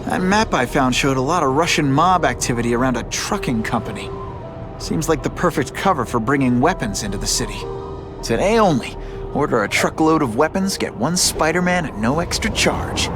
That map I found showed a lot of Russian mob activity around a trucking company. Seems like the perfect cover for bringing weapons into the city. Today only, order a truckload of weapons, get one Spider-Man at no extra charge.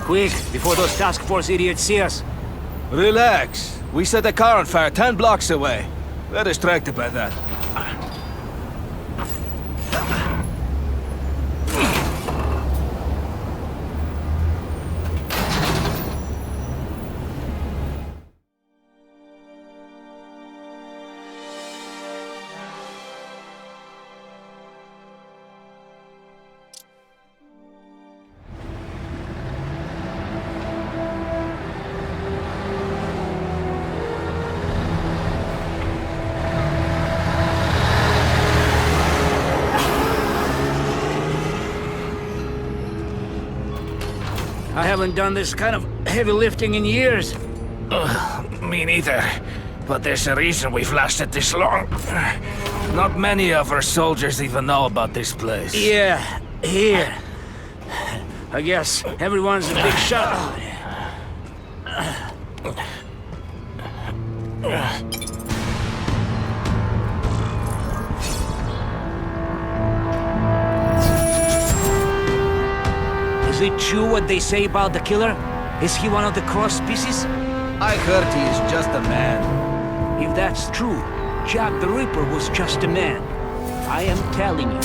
Quick, before those task force idiots see us. Relax. We set a car on fire 10 blocks away. They're distracted by that. I haven't done this kind of heavy lifting in years. Me neither. But there's a reason we've lasted this long. Not many of our soldiers even know about this place. Yeah, here. I guess everyone's a big shot. Is it true what they say about the killer? Is he one of the cross species? I heard he is just a man. If that's true, Jack the Ripper was just a man. I am telling you,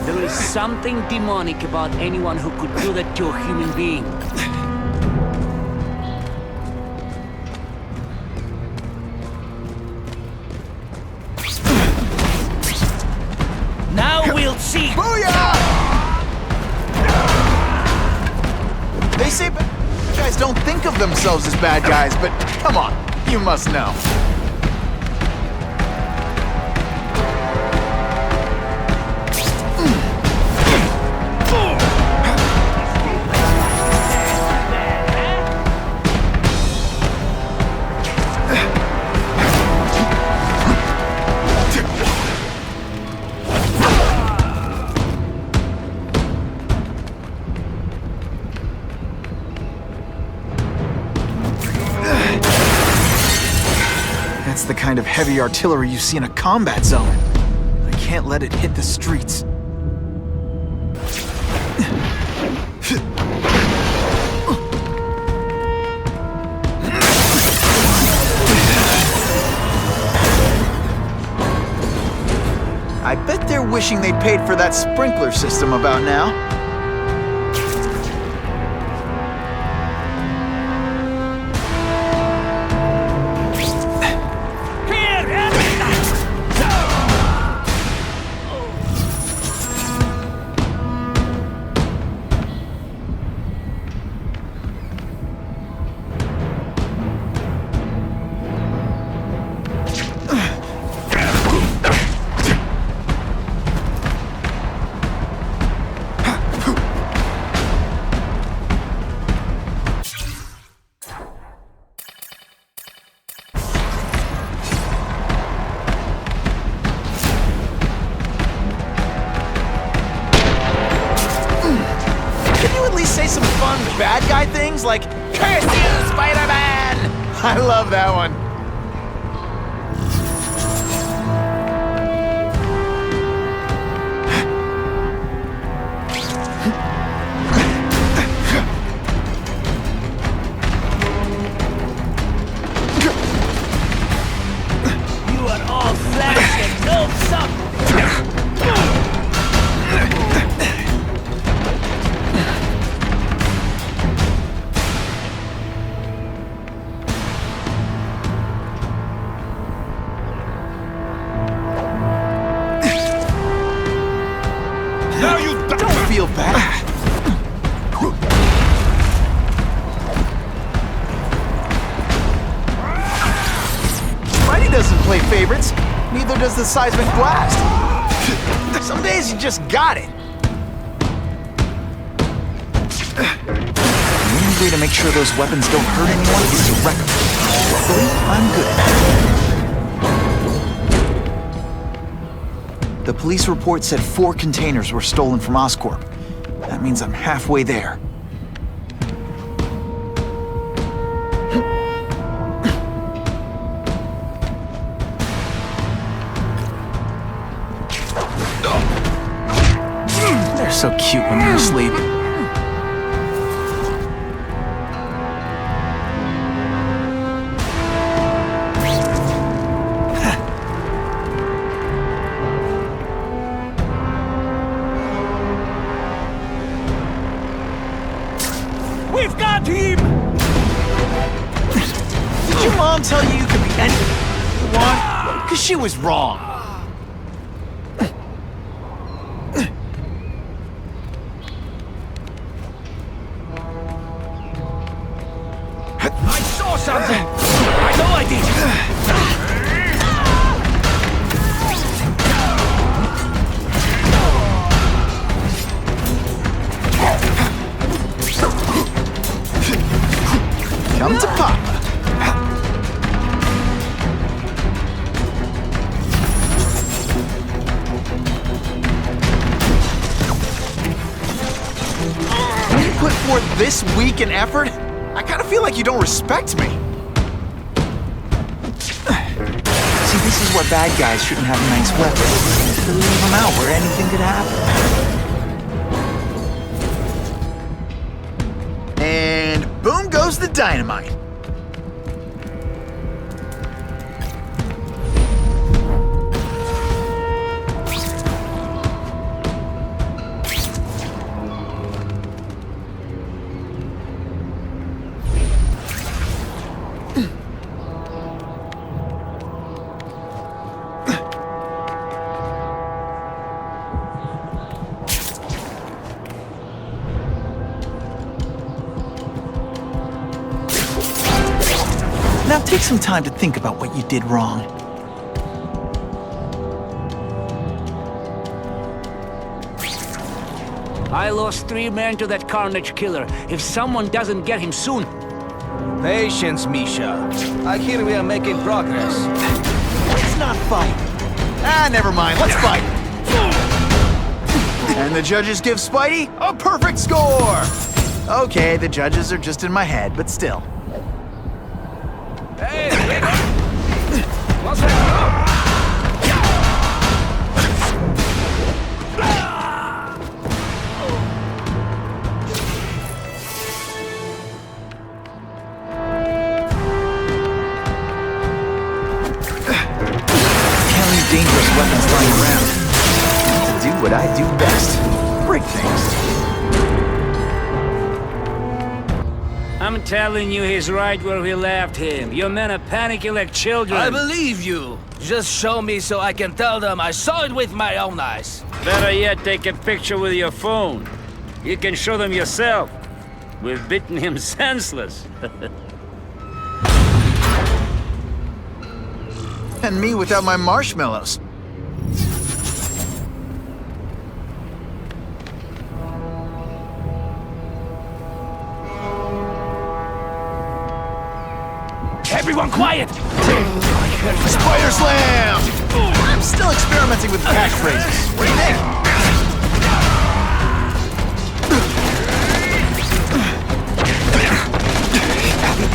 there is something demonic about anyone who could do that to a human being. Now we'll see! Booyah! They say bad guys don't think of themselves as bad guys, but come on, you must know. That's the kind of heavy artillery you see in a combat zone. I can't let it hit the streets. I bet they're wishing they paid for that sprinkler system about now. Say some fun bad guy things like, "Curse you, Spider-Man!" I love that one. You are all flesh and no substance. feel bad. Spidey doesn't play favorites. Neither does the seismic blast. Some days you just got it. The main way to make sure those weapons don't hurt anyone is to wreck them. Luckily, I'm good at it. The police report said 4 containers were stolen from Oscorp. That means I'm halfway there. They're so cute when they're asleep. We've got him! Did your mom tell you you could be anything you want? Because she was wrong. I saw something! I know I did! Come to Papa. You put forth this week in effort? I kind of feel like you don't respect me. See, this is where bad guys shouldn't have nice weapons. To leave them out where anything could happen. And boom goes the dynamite. Now take some time to think about what you did wrong. I lost 3 men to that Carnage killer. If someone doesn't get him soon... Patience, Misha. I hear we are making progress. Let's not fight. Ah, never mind. Let's fight. And the judges give Spidey a perfect score. Okay, the judges are just in my head, but still. Hey, what's that? Can't leave dangerous weapons lying around. To do what I do best. Break things. I'm telling you, he's right where we left him. Your men are panicking like children. I believe you. Just show me so I can tell them I saw it with my own eyes. Better yet, take a picture with your phone. You can show them yourself. We've beaten him senseless. And me without my marshmallows. Everyone quiet! Spider Slam! I'm still experimenting with catchphrases. What do you think?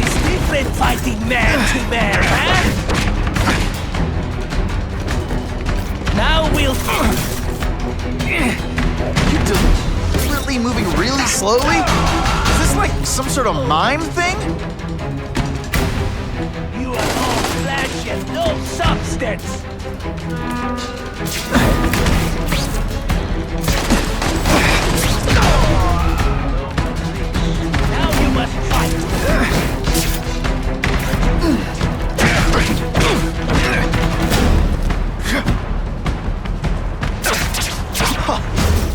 It's different fighting man to man, huh? Now we'll... You're deliberately moving really slowly? Is this like some sort of mime thing? You are all flesh and no substance! Now you must fight!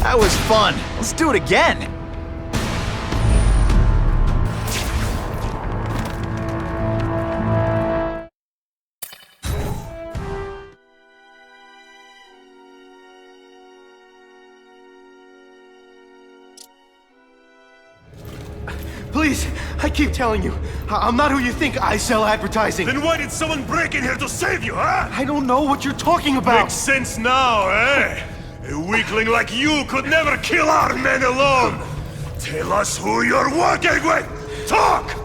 That was fun. Let's do it again! Please, I keep telling you, I'm not who you think. I sell advertising. Then why did someone break in here to save you, huh? I don't know what you're talking about. Makes sense now, eh? A weakling like you could never kill our men alone! Tell us who you're working with! Talk!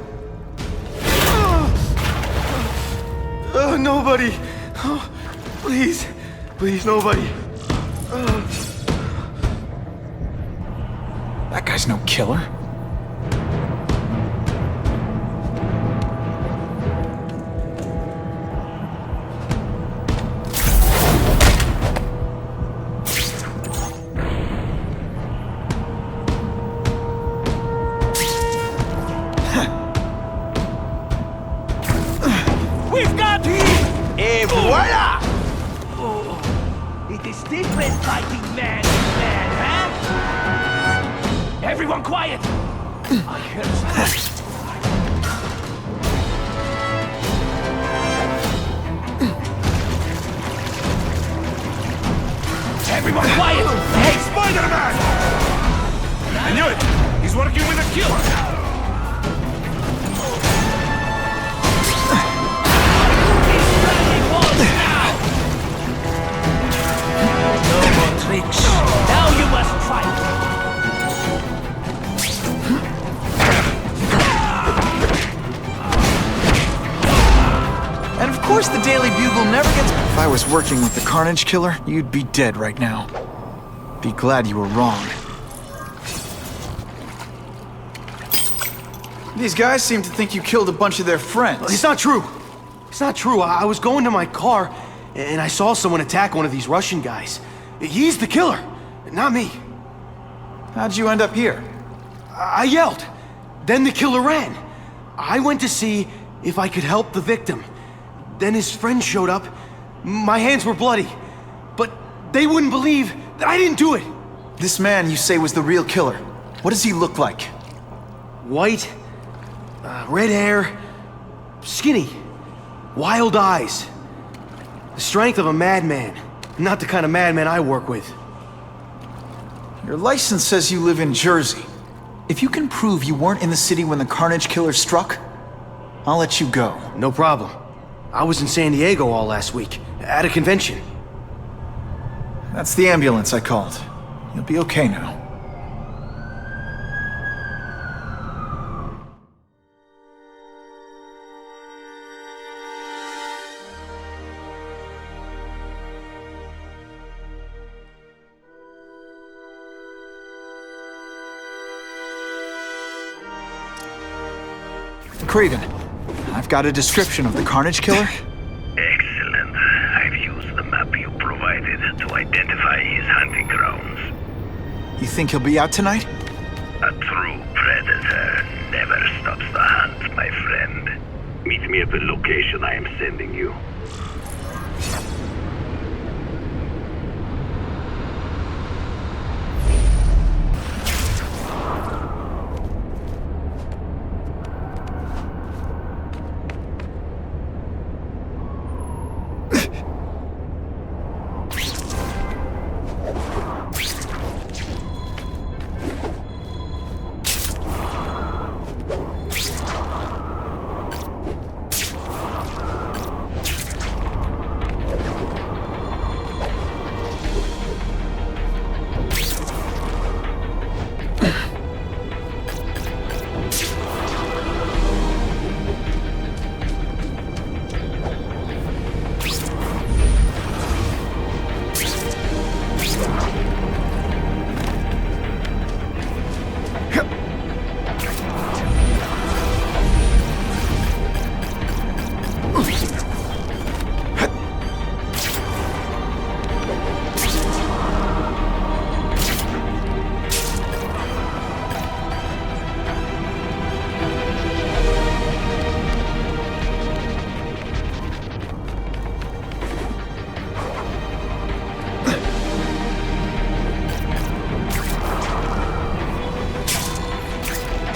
Nobody. Oh, please, nobody. That guy's no killer. We've got him! Et voila! It is different fighting man, huh? Everyone quiet! I heard something. Everyone quiet! Hey, Spider-Man! I knew it! He's working with a killer! No more tricks. Now you must fight. And of course the Daily Bugle never gets... If I was working with the Carnage Killer, you'd be dead right now. Be glad you were wrong. These guys seem to think you killed a bunch of their friends. It's not true. It's not true. I was going to my car, and I saw someone attack one of these Russian guys. He's the killer, not me. How'd you end up here? I yelled. Then the killer ran. I went to see if I could help the victim. Then his friend showed up. My hands were bloody. But they wouldn't believe that I didn't do it. This man you say was the real killer. What does he look like? White, red hair, skinny, wild eyes. The strength of a madman. Not the kind of madman I work with. Your license says you live in Jersey. If you can prove you weren't in the city when the Carnage Killer struck, I'll let you go. No problem. I was in San Diego all last week, at a convention. That's the ambulance I called. You'll be okay now. Craven, I've got a description of the Carnage Killer. Excellent. I've used the map you provided to identify his hunting grounds. You think he'll be out tonight? A true predator never stops the hunt, my friend. Meet me at the location I am sending you.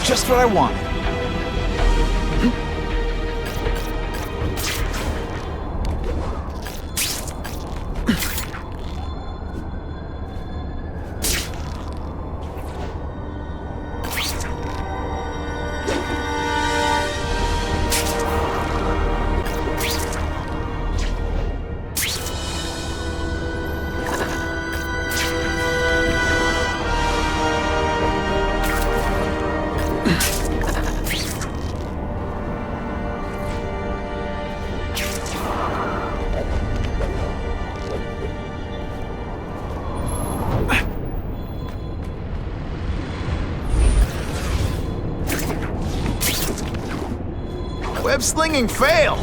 just what I wanted. Web-slinging fail!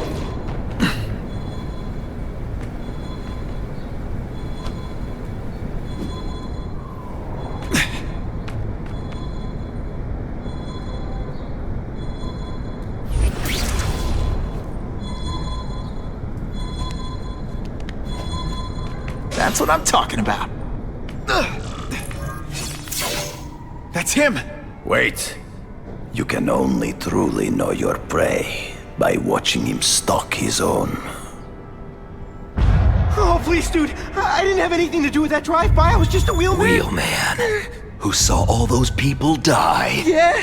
That's what I'm talking about. That's him! Wait. You can only truly know your prey by watching him stalk his own. Oh, please, dude. I didn't have anything to do with that drive-by. I was just a wheelman. Wheelman? Who saw all those people die? Yeah?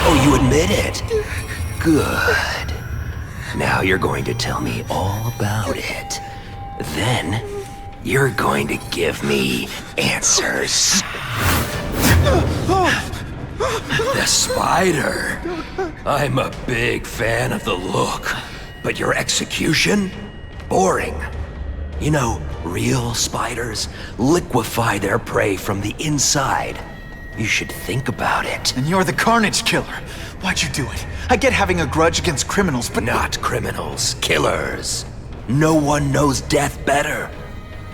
Oh, you admit it? Good. Now you're going to tell me all about it. Then, you're going to give me answers. The spider. I'm a big fan of the look, but your execution? Boring. You know, real spiders liquefy their prey from the inside. You should think about it. And you're the Carnage Killer. Why'd you do it? I get having a grudge against criminals, but Not criminals, killers. No one knows death better.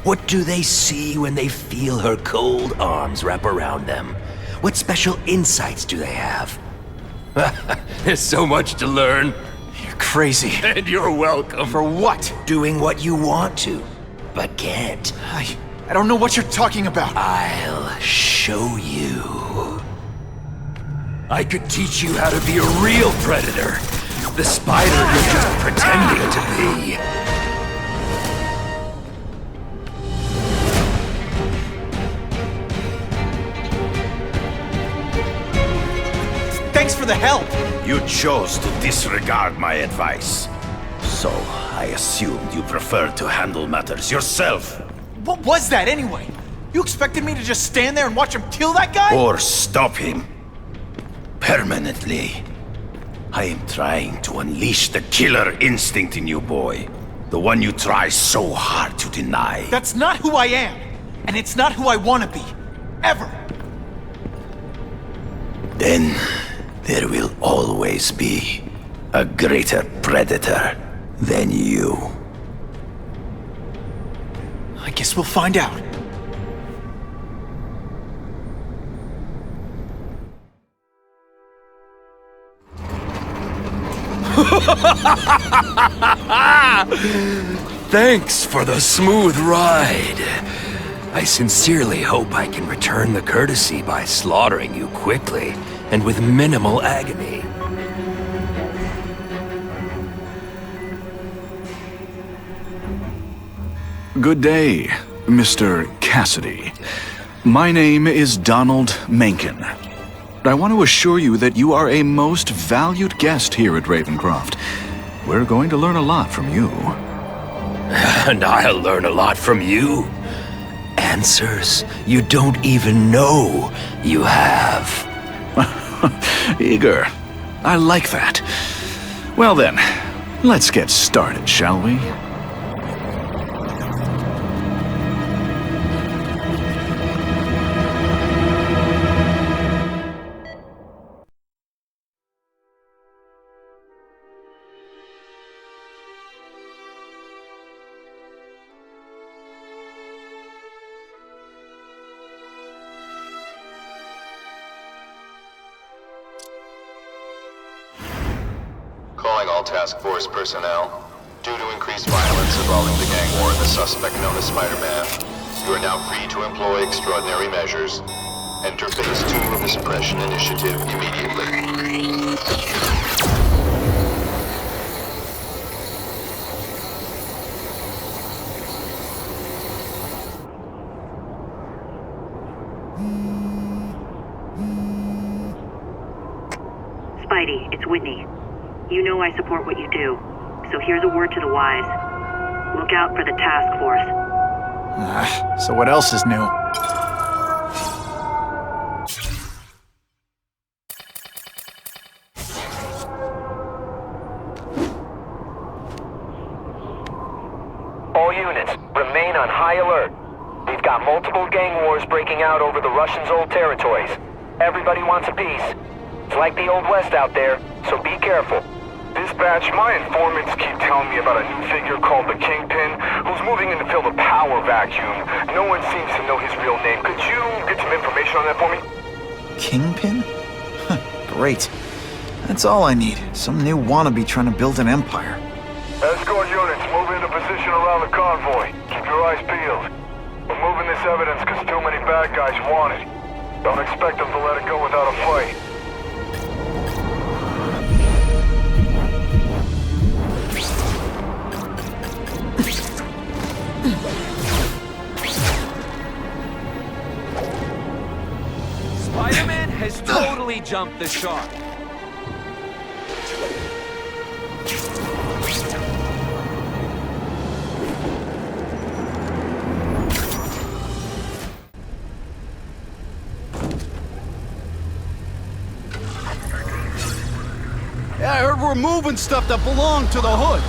What do they see when they feel her cold arms wrap around them? What special insights do they have? There's so much to learn. You're crazy. And you're welcome. For what? Doing what you want to, but can't. I don't know what you're talking about. I'll show you. I could teach you how to be a real predator. The spider you're just pretending to be. Thanks for the help. You chose to disregard my advice. So, I assumed you preferred to handle matters yourself. What was that anyway? You expected me to just stand there and watch him kill that guy? Or stop him. Permanently. I am trying to unleash the killer instinct in you, boy. The one you try so hard to deny. That's not who I am. And it's not who I want to be. Ever. Then, there will always be a greater predator than you. I guess we'll find out. Thanks for the smooth ride. I sincerely hope I can return the courtesy by slaughtering you quickly and with minimal agony. Good day, Mr. Kasady. My name is Donald Mencken. I want to assure you that you are a most valued guest here at Ravencroft. We're going to learn a lot from you. And I'll learn a lot from you. Answers you don't even know you have. Eager. I like that. Well then, let's get started, shall we? Calling all task force personnel. Due to increased violence involving the gang war and the suspect known as Spider-Man, you are now free to employ extraordinary measures. Enter Phase 2 of the Suppression Initiative immediately. Spidey, it's Whitney. You know I support what you do, so here's a word to the wise. Look out for the task force. So what else is new? All units, remain on high alert. We've got multiple gang wars breaking out over the Russians' old territories. Everybody wants a piece. It's like the Old West out there, so be careful. Dispatch, my informants keep telling me about a new figure called the Kingpin, who's moving in to fill the power vacuum. No one seems to know his real name. Could you get some information on that for me? Kingpin? Great. That's all I need. Some new wannabe trying to build an empire. Escort units, move into position around the convoy. Keep your eyes peeled. We're moving this evidence because too many bad guys want it. Don't expect them to let it go without a fight. Spider-Man has totally jumped the shark. Yeah, I heard we're moving stuff that belonged to the Hood.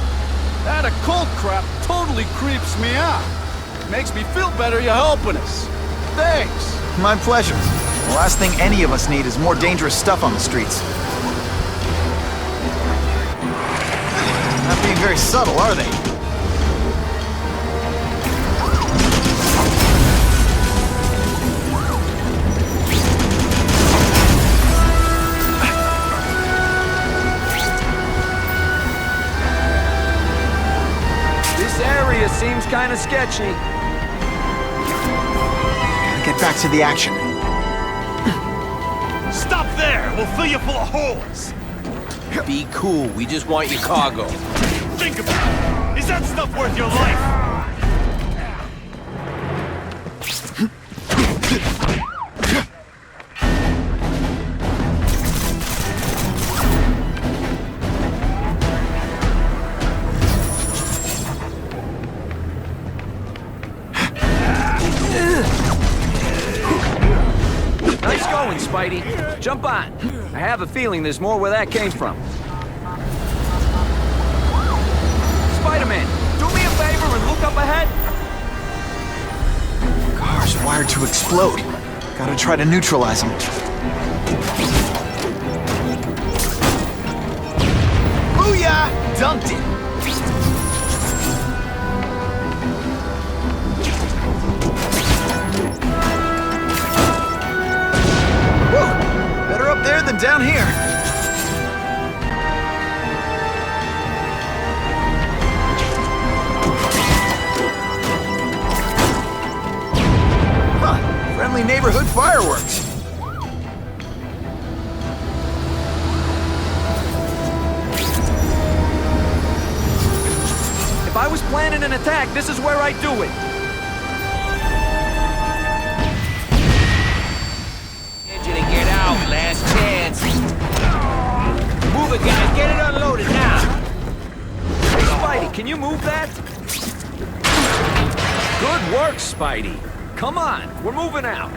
That occult crap totally creeps me out. Makes me feel better you're helping us. Thanks. My pleasure. The last thing any of us need is more dangerous stuff on the streets. Not being very subtle, are they? This area seems kind of sketchy. Gotta get back to the action. Stop there! We'll fill you full of holes! Be cool, we just want your cargo. Think about it! Is that stuff worth your life? Nice going, Spidey. Jump on. I have a feeling there's more where that came from. Spider-Man, do me a favor and look up ahead. Car's wired to explode. Gotta try to neutralize them. Booyah! Dunked it! Whoa! Better up there than down here. Friendly neighborhood fireworks. If I was planning an attack, this is where I'd do it. Get you to get out, last chance. Move it, guys. Get it unloaded now. Hey, Spidey, can you move that? Good work, Spidey. Come on, we're moving out.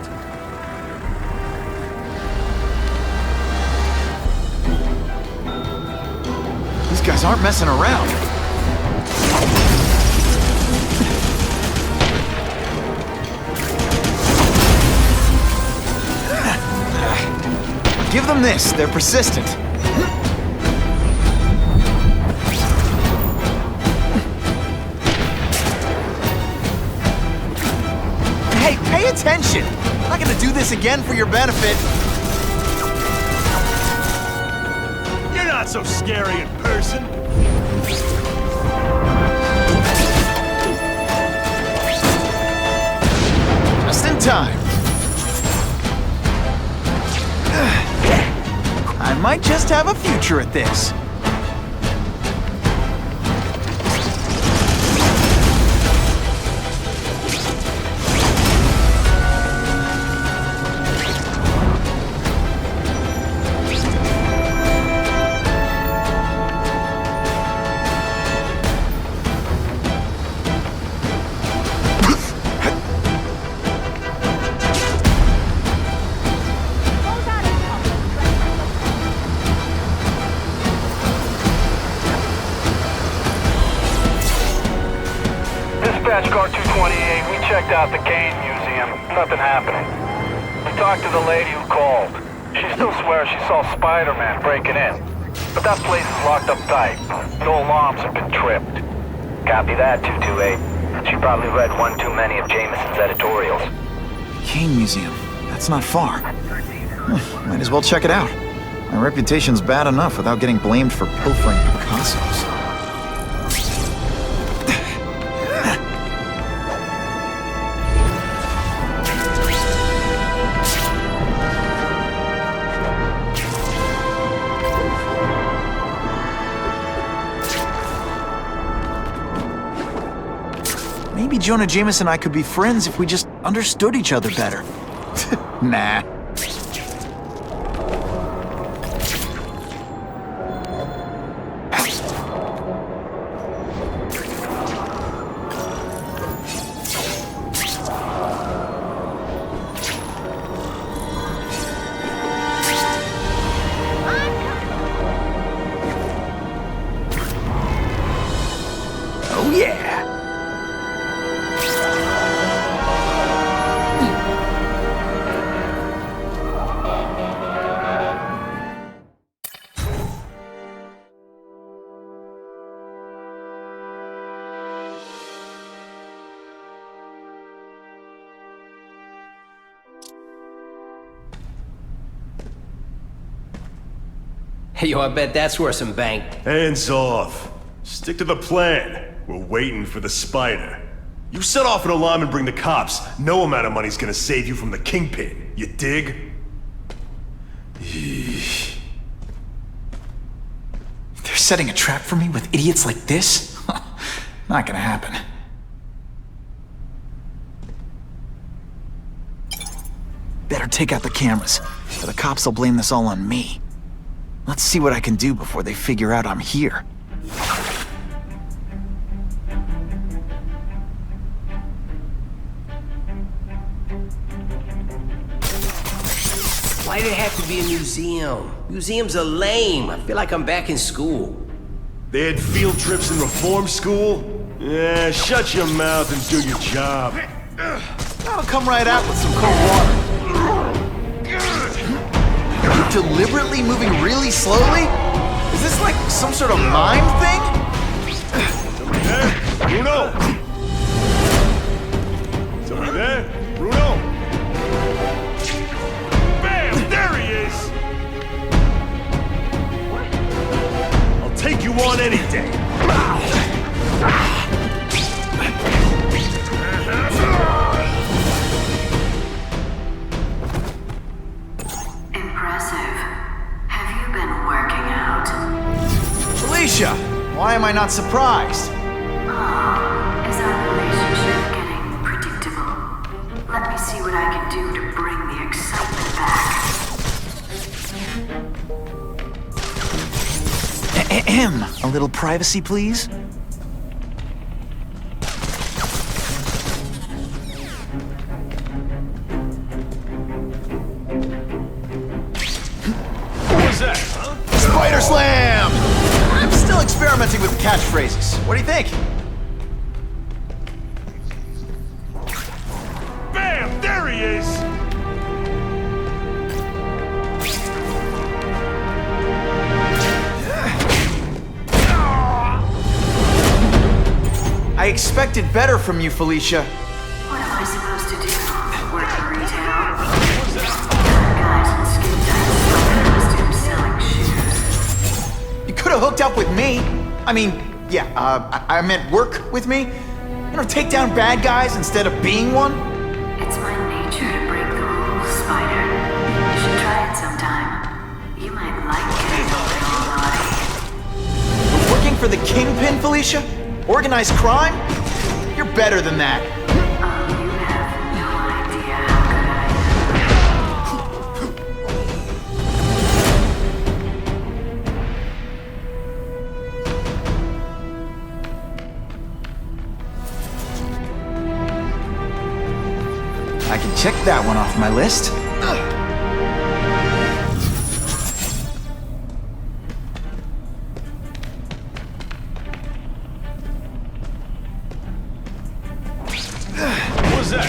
These guys aren't messing around. Give them this. They're persistent. Hey, pay attention! I'm not gonna do this again for your benefit. You're not so scary in person. Just in time. might just have a future at this. Dispatch car 228, we checked out the game museum. Nothing happening. We talked to the lady who called. She still swears she saw Spider-Man breaking in. But that place is locked up tight. No alarms have been tripped. Copy that, 228. She probably read one too many of Jameson's editorials. King Museum. That's not far. Might as well check it out. My reputation's bad enough without getting blamed for pilfering Picassos. Maybe Jonah Jameson and I could be friends if we just understood each other better. Nah. Oh yeah! Yo, I bet that's worth some bank. Hands off. Stick to the plan. We're waiting for the spider. You set off an alarm and bring the cops. No amount of money's gonna save you from the Kingpin. You dig? They're setting a trap for me with idiots like this? Not gonna happen. Better take out the cameras, or the cops will blame this all on me. Let's see what I can do before they figure out I'm here. Why did it have to be a museum? Museums are lame. I feel like I'm back in school. They had field trips in reform school? Yeah, shut your mouth and do your job. I'll come right out with some cold water. Are you deliberately moving really slowly? Is this like some sort of mime thing? Somebody there? Bruno! Somebody there? Bruno! Bam! There he is! I'll take you on any day. Felicia, why am I not surprised? Is our relationship getting predictable? Let me see what I can do to bring the excitement back. A little privacy, please? What was that, huh? Spider Slam! I'm still experimenting with catchphrases. What do you think? Bam! There he is! I expected better from you, Felicia. What am I supposed to do? Work in retail? Guys in skin-tight costumes selling shoes. You could have hooked up with me. I mean, yeah, I meant work with me. You know, take down bad guys instead of being one. It's my nature to break the rules, Spider. You should try it sometime. You might like it. the Kingpin, Felicia? Organized crime? You're better than that. You have no idea how good I can check that one off my list. What's that?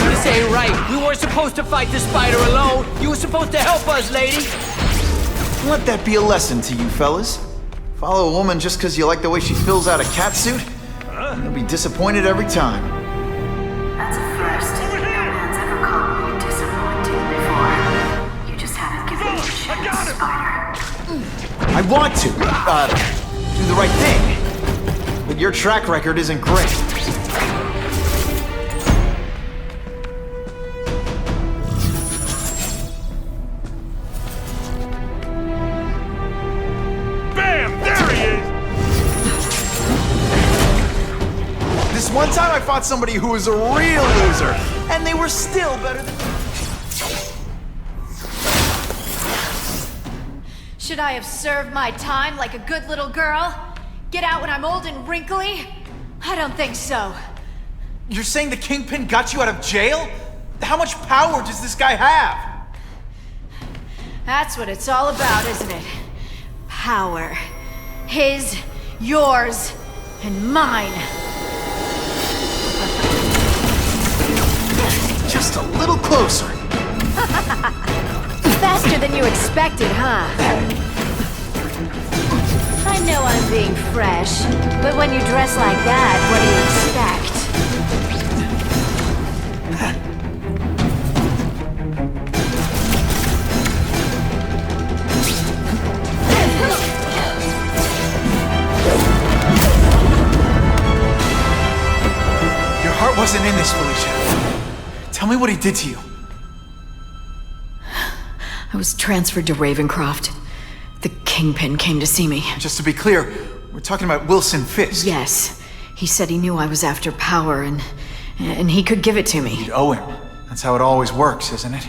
This ain't right. We weren't supposed to fight the spider alone. You were supposed to help us, lady. Let that be a lesson to you fellas. Follow a woman just because you like the way she fills out a catsuit? You'll be disappointed every time. That's a first. No man's ever called me disappointing before. You just haven't given me a chance, Spider. I want to, do the right thing. But your track record isn't great. Bam! There he is! This one time I fought somebody who was a real loser, and they were still better than... Should I have served my time like a good little girl? Get out when I'm old and wrinkly? I don't think so. You're saying the Kingpin got you out of jail? How much power does this guy have? That's what it's all about, isn't it? Power. His, yours, and mine. Just a little closer. Faster than you expected, huh? I know I'm being fresh, but when you dress like that, what do you expect? Your heart wasn't in this, Felicia. Tell me what he did to you. I was transferred to Ravencroft. The Kingpin came to see me. Just to be clear, we're talking about Wilson Fisk. Yes. He said he knew I was after power and he could give it to me. You'd owe him. That's how it always works, isn't it?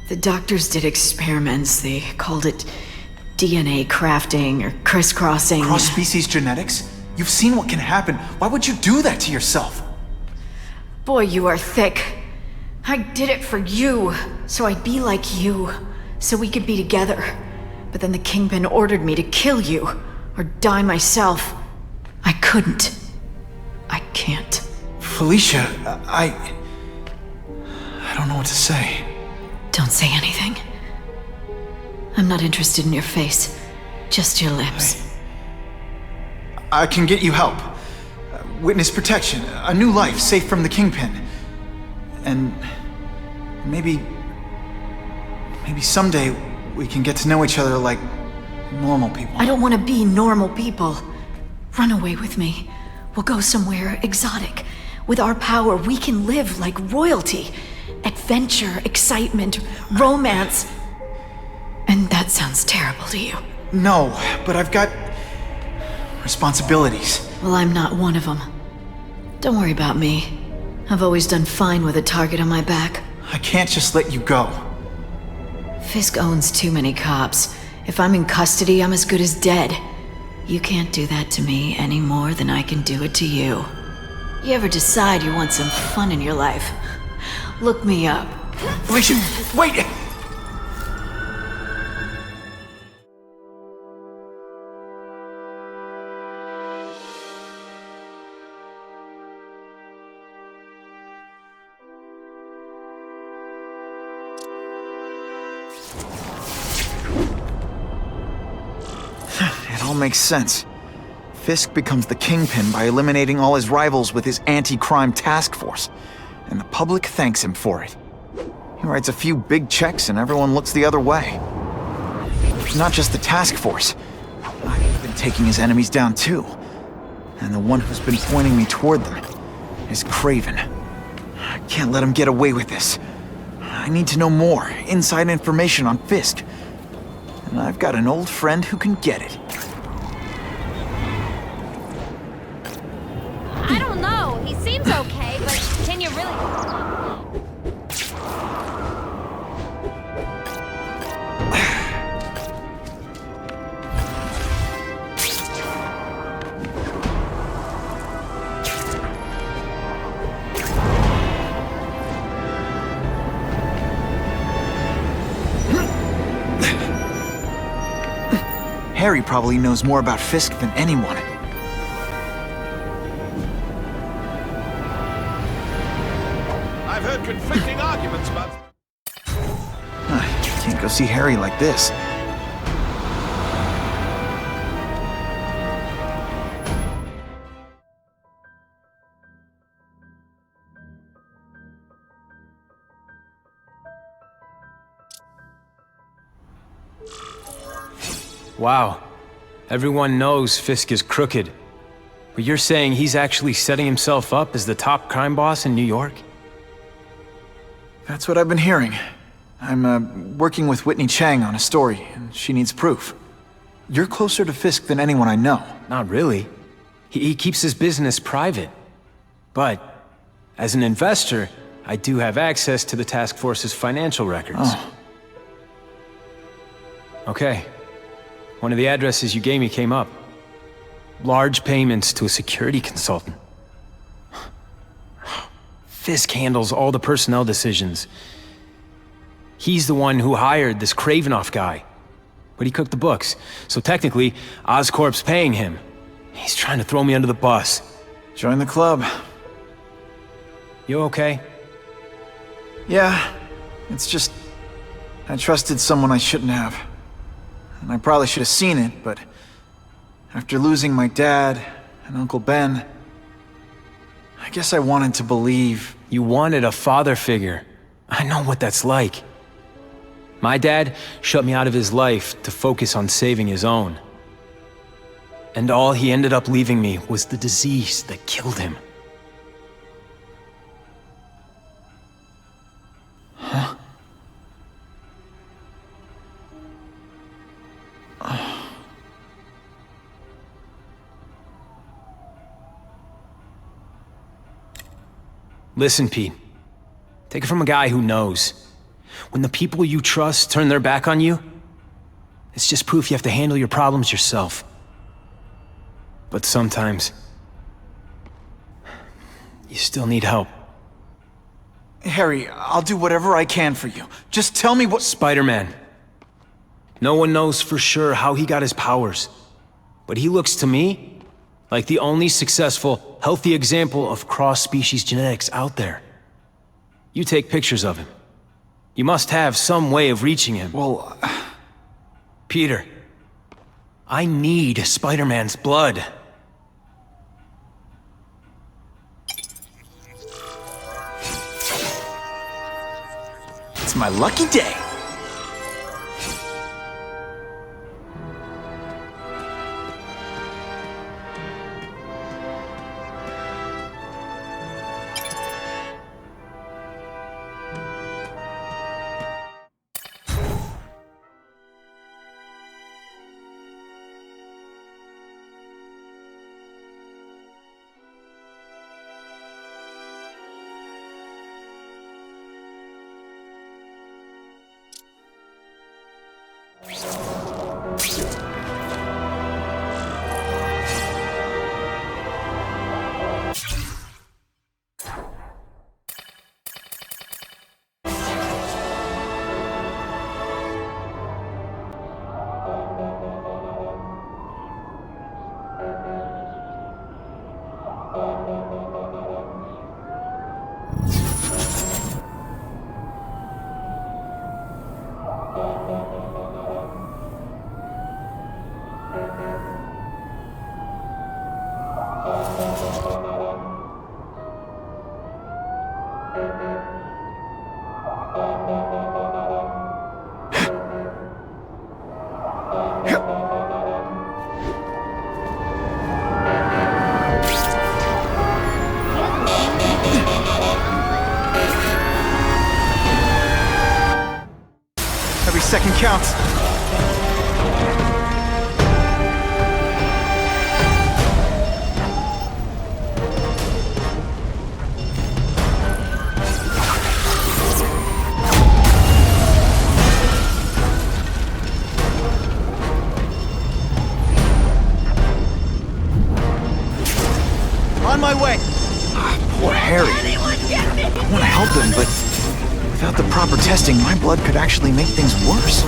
The doctors did experiments. They called it DNA crafting or crisscrossing. Cross-species genetics? You've seen what can happen. Why would you do that to yourself? Boy, you are thick. I did it for you, so I'd be like you, so we could be together. But then the Kingpin ordered me to kill you, or die myself. I couldn't. I can't. Felicia, I don't know what to say. Don't say anything. I'm not interested in your face, just your lips. I can get you help. Witness protection, a new life safe from the Kingpin. And maybe someday we can get to know each other like normal people. I don't want to be normal people. Run away with me. We'll go somewhere exotic. With our power, we can live like royalty. Adventure, excitement, romance. And that sounds terrible to you. No, but I've got responsibilities. Well, I'm not one of them. Don't worry about me. I've always done fine with a target on my back. I can't just let you go. Fisk owns too many cops. If I'm in custody, I'm as good as dead. You can't do that to me any more than I can do it to you. You ever decide you want some fun in your life? Look me up. Felicia, wait! It all makes sense. Fisk becomes the Kingpin by eliminating all his rivals with his anti-crime task force, and the public thanks him for it. He writes a few big checks and everyone looks the other way. It's not just the task force. I've been taking his enemies down too. And the one who's been pointing me toward them is Craven. I can't let him get away with this. I need to know more, inside information on Fisk. And I've got an old friend who can get it. I don't know. He seems okay, but can you really... Harry probably knows more about Fisk than anyone. I've heard conflicting arguments about... Can't go see Harry like this. Wow. Everyone knows Fisk is crooked. But you're saying he's actually setting himself up as the top crime boss in New York? That's what I've been hearing. I'm working with Whitney Chang on a story, and she needs proof. You're closer to Fisk than anyone I know. Not really. He keeps his business private. But, as an investor, I do have access to the task force's financial records. Oh. Okay. One of the addresses you gave me came up. Large payments to a security consultant. Fisk handles all the personnel decisions. He's the one who hired this Kravinoff guy. But he cooked the books, so technically, Oscorp's paying him. He's trying to throw me under the bus. Join the club. You okay? Yeah, it's just... I trusted someone I shouldn't have. And I probably should have seen it, but... after losing my dad and Uncle Ben... I guess I wanted to believe... You wanted a father figure. I know what that's like. My dad shut me out of his life to focus on saving his own. And all he ended up leaving me was the disease that killed him. Huh? Listen, Pete. Take it from a guy who knows. When the people you trust turn their back on you, it's just proof you have to handle your problems yourself. But sometimes, you still need help. Harry, I'll do whatever I can for you. Just tell me what— Spider-Man. No one knows for sure how he got his powers. But he looks to me like the only successful, healthy example of cross-species genetics out there. You take pictures of him. You must have some way of reaching him. Well... Peter, I need Spider-Man's blood. It's my lucky day. Every second counts. but without the proper testing, my blood could actually make things worse.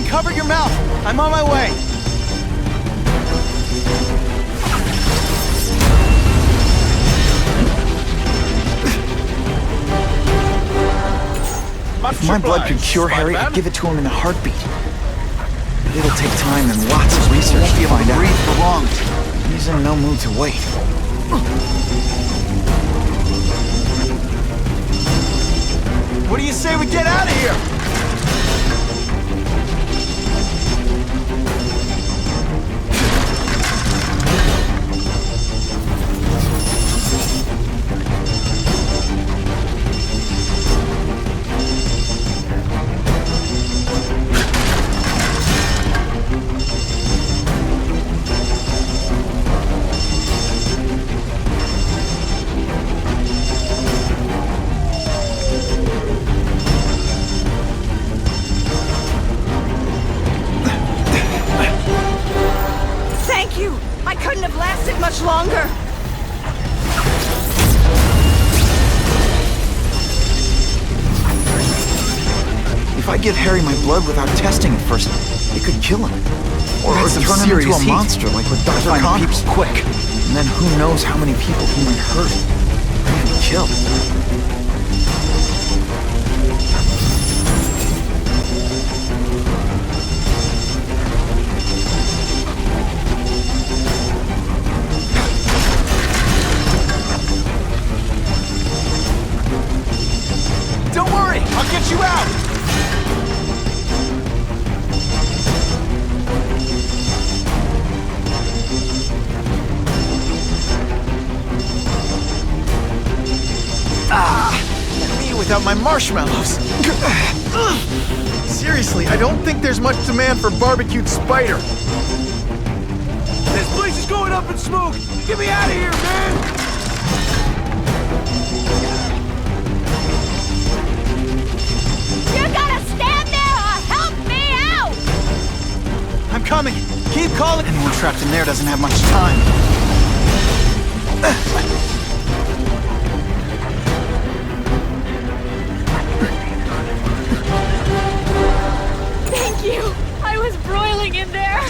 Cover your mouth! I'm on my way! If my blood could cure Harry, I'd give it to him in a heartbeat. But it'll take time and lots of research to find out. Breathe for long. He's in no mood to wait. What do you say we get out of here? Longer. If I give Harry my blood without testing it first, it could kill him. Or turn him into a monster like with Dr. Connors. Quick. And then who knows how many people he might hurt. Or even kill. I'll get you out! Me without my marshmallows. Seriously, I don't think there's much demand for barbecued spider. This place is going up in smoke! Get me out of here, man! You gotta stand there or help me out! I'm coming. Keep calling. Anyone trapped in there doesn't have much time. Thank you! I was broiling in there!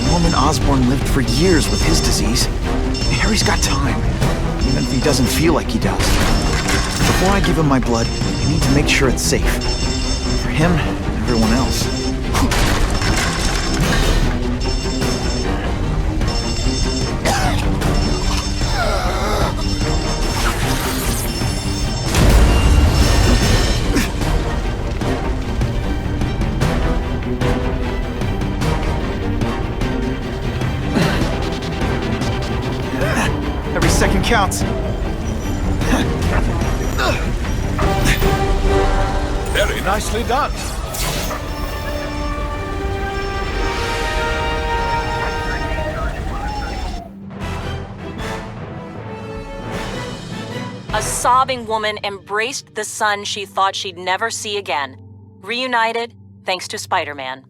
Norman Osborn lived for years with his disease. Harry's got time, even if he doesn't feel like he does. Before I give him my blood, I need to make sure it's safe. For him and everyone else. Every second counts. Very nicely done. A sobbing woman embraced the son she thought she'd never see again. Reunited, thanks to Spider-Man.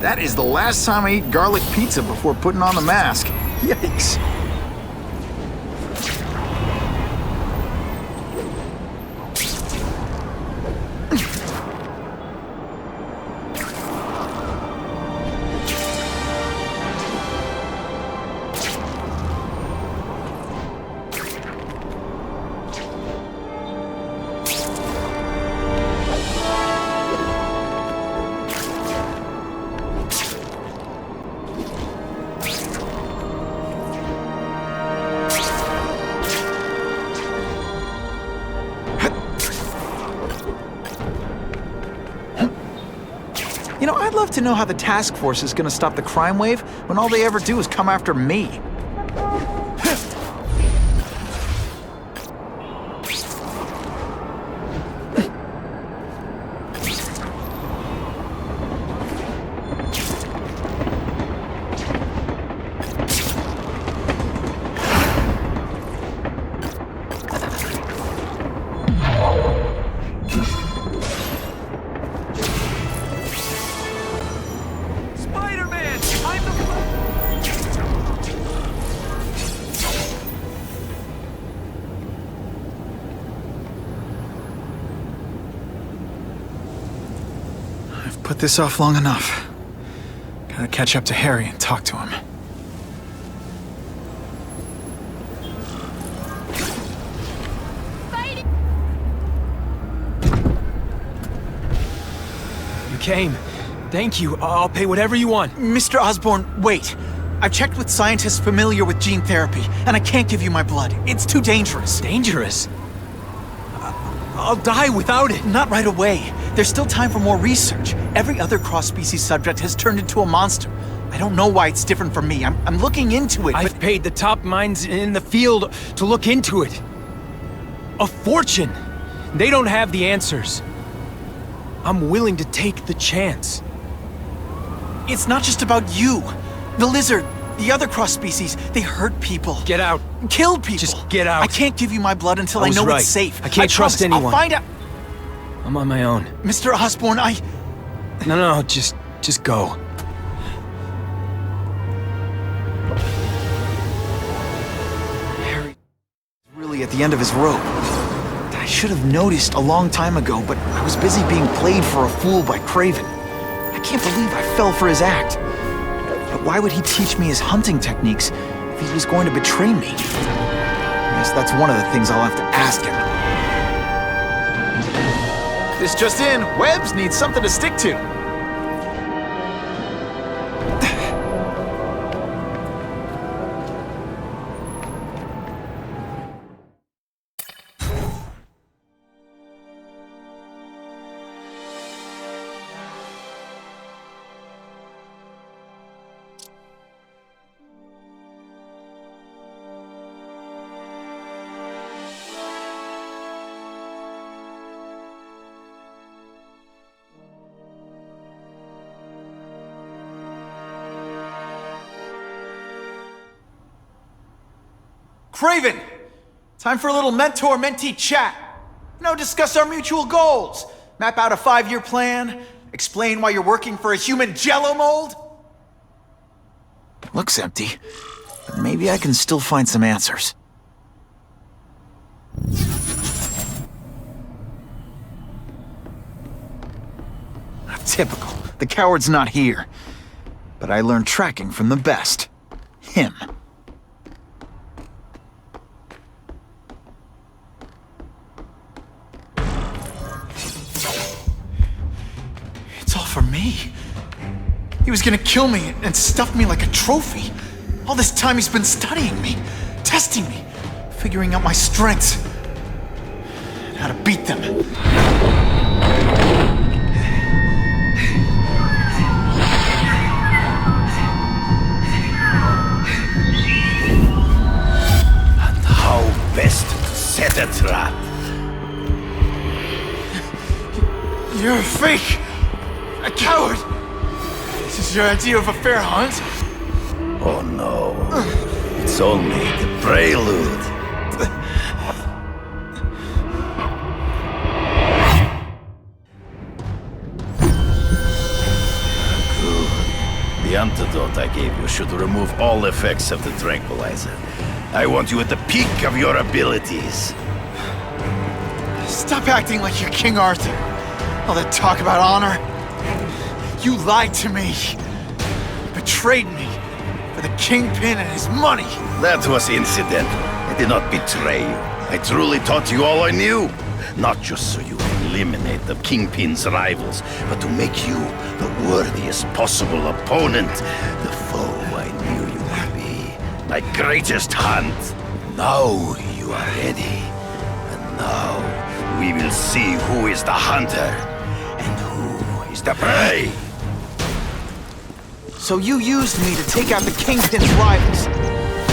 That is the last time I eat garlic pizza before putting on the mask. Yikes. to know how the task force is gonna stop the crime wave when all they ever do is come after me. Put this off long enough. Gotta catch up to Harry and talk to him. You came. Thank you. I'll pay whatever you want. Mr. Osborn, wait. I've checked with scientists familiar with gene therapy, and I can't give you my blood. It's too dangerous. Dangerous? I'll die without it. Not right away. There's still time for more research. Every other cross-species subject has turned into a monster. I don't know why it's different from me. I'm looking into it, I've paid the top minds in the field to look into it. A fortune. They don't have the answers. I'm willing to take the chance. It's not just about you. The lizard, the other cross-species, they hurt people. Get out. Kill people. Just get out. I can't give you my blood until I know it's safe. I can't trust anyone. I'll find out. I'm on my own. Mr. Osborn, No, just go. Harry is really at the end of his rope. I should have noticed a long time ago, but I was busy being played for a fool by Craven. I can't believe I fell for his act. But why would he teach me his hunting techniques if he was going to betray me? I guess that's one of the things I'll have to ask him. This just in, Webbs needs something to stick to. Craven! Time for a little mentor-mentee chat. Discuss our mutual goals. Map out a 5-year plan. Explain why you're working for a human jello mold. Looks empty, but maybe I can still find some answers. Typical. The coward's not here. But I learned tracking from the best. Him. For me. He was gonna kill me and stuff me like a trophy. All this time he's been studying me, testing me, figuring out my strengths, and how to beat them. And how best to set a trap. You're a fake! A coward! This is your idea of a fair hunt? Oh no. It's only the prelude. Good. The antidote I gave you should remove all effects of the tranquilizer. I want you at the peak of your abilities. Stop acting like you're King Arthur. All that talk about honor. You lied to me. Betrayed me. For the Kingpin and his money. That was incidental. I did not betray you. I truly taught you all I knew. Not just so you eliminate the Kingpin's rivals, but to make you the worthiest possible opponent. The foe I knew you would be. My greatest hunt. Now you are ready. And now we will see who is the hunter and who is the prey. So you used me to take out the Kingpin's rivals.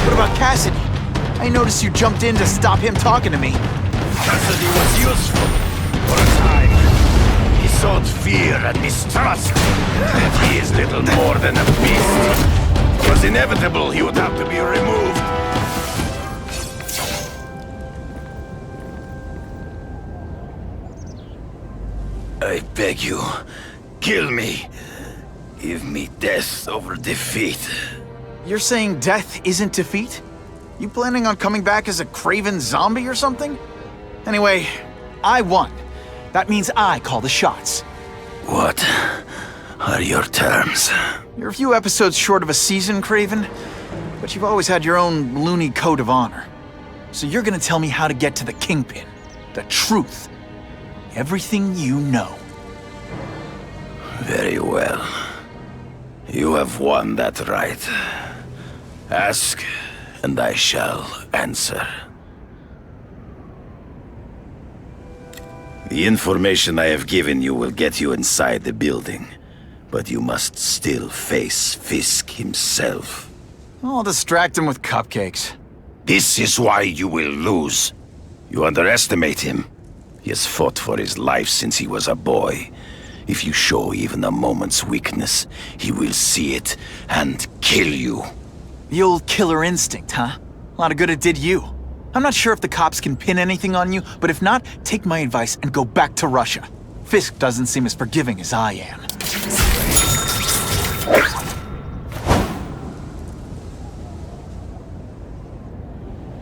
What about Kasady? I noticed you jumped in to stop him talking to me. Kasady was useful for a time. He sowed fear and mistrust. He is little more than a beast. It was inevitable he would have to be removed. I beg you, kill me. Give me death over defeat. You're saying death isn't defeat? You planning on coming back as a craven zombie or something? Anyway, I won. That means I call the shots. What are your terms? You're a few episodes short of a season, Craven, but you've always had your own loony code of honor. So you're gonna tell me how to get to the Kingpin. The truth. Everything you know. Very well. You have won that right. Ask, and I shall answer. The information I have given you will get you inside the building, but you must still face Fisk himself. I'll distract him with cupcakes. This is why you will lose. You underestimate him. He has fought for his life since he was a boy. If you show even a moment's weakness, he will see it and kill you. The old killer instinct, huh? A lot of good it did you. I'm not sure if the cops can pin anything on you, but if not, take my advice and go back to Russia. Fisk doesn't seem as forgiving as I am.